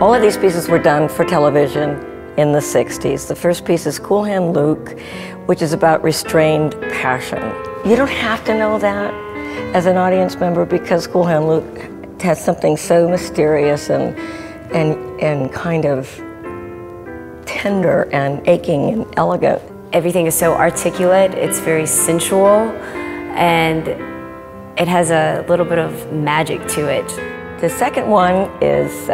All of these pieces were done for television in the 60s. The first piece is Cool Hand Luke, which is about restrained passion. You don't have to know that as an audience member because Cool Hand Luke has something so mysterious and kind of tender and aching and elegant. Everything is so articulate, it's very sensual, and it has a little bit of magic to it. The second one is,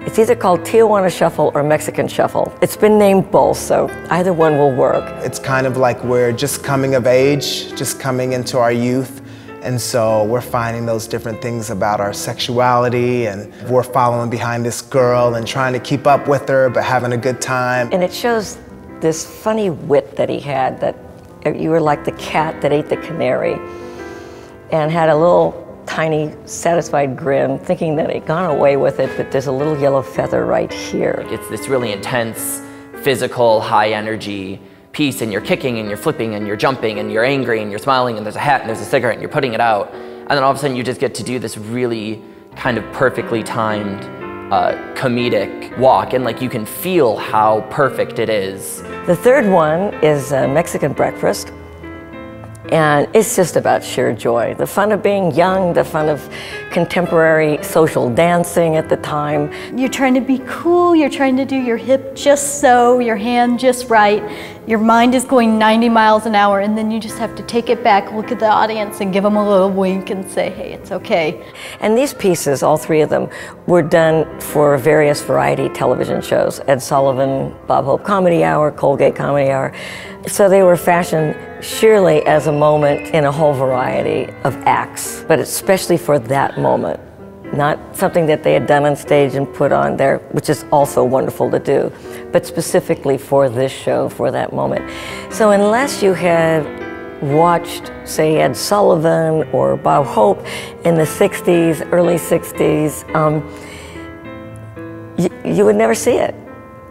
it's either called Tijuana Shuffle or Mexican Shuffle. It's been named both, so either one will work. It's kind of like we're just coming of age, just coming into our youth, and so we're finding those different things about our sexuality, and we're following behind this girl and trying to keep up with her, but having a good time. And it shows this funny wit that he had, that you were like the cat that ate the canary, and had a little tiny satisfied grin, thinking that he'd gone away with it, but there's a little yellow feather right here. It's this really intense, physical, high energy piece, and you're kicking and you're flipping and you're jumping and you're angry and you're smiling and there's a hat and there's a cigarette and you're putting it out. And then all of a sudden you just get to do this really kind of perfectly timed comedic walk, and like you can feel how perfect it is. The third one is Mexican Breakfast. And it's just about sheer joy. The fun of being young, the fun of contemporary social dancing at the time. You're trying to be cool, you're trying to do your hip just so, your hand just right. Your mind is going 90 miles an hour, and then you just have to take it back, look at the audience and give them a little wink and say, hey, it's okay. And these pieces, all three of them, were done for various variety television shows. Ed Sullivan, Bob Hope Comedy Hour, Colgate Comedy Hour. So they were fashioned surely as a moment in a whole variety of acts, but especially for that moment. Not something that they had done on stage and put on there, which is also wonderful to do, but specifically for this show, for that moment. So unless you had watched, say, Ed Sullivan or Bob Hope in the 60s, early 60s, you would never see it,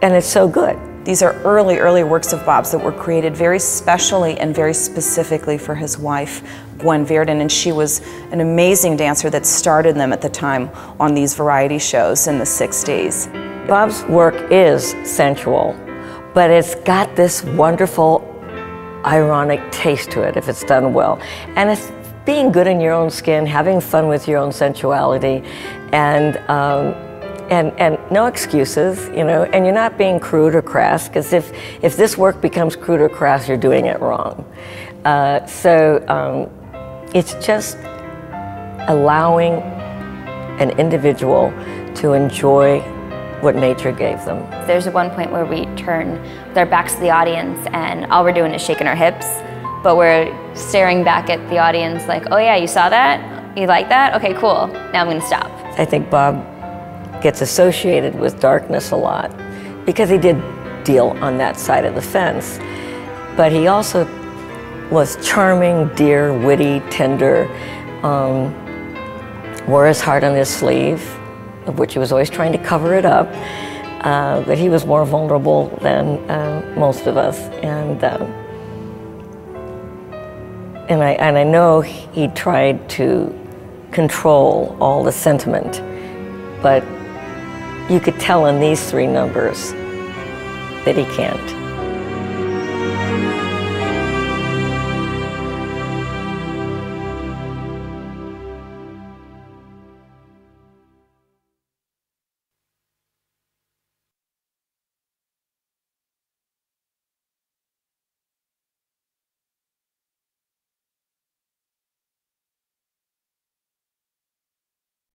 and it's so good. These are early works of Bob's that were created very specially and very specifically for his wife, Gwen Verdon, and she was an amazing dancer that started them at the time on these variety shows in the 60s. Bob's work is sensual, but it's got this wonderful, ironic taste to it if it's done well. And it's being good in your own skin, having fun with your own sensuality, and no excuses, you know, and you're not being crude or crass, because if this work becomes crude or crass, you're doing it wrong. It's just allowing an individual to enjoy what nature gave them. There's one point where we turn with our backs to the audience and all we're doing is shaking our hips, but we're staring back at the audience like, oh yeah, you saw that? You like that? Okay, cool. Now I'm gonna stop. I think Bob gets associated with darkness a lot because he did deal on that side of the fence. But he also was charming, dear, witty, tender, wore his heart on his sleeve, of which he was always trying to cover it up, but he was more vulnerable than most of us. And I know he tried to control all the sentiment, but you could tell in these three numbers that he can't.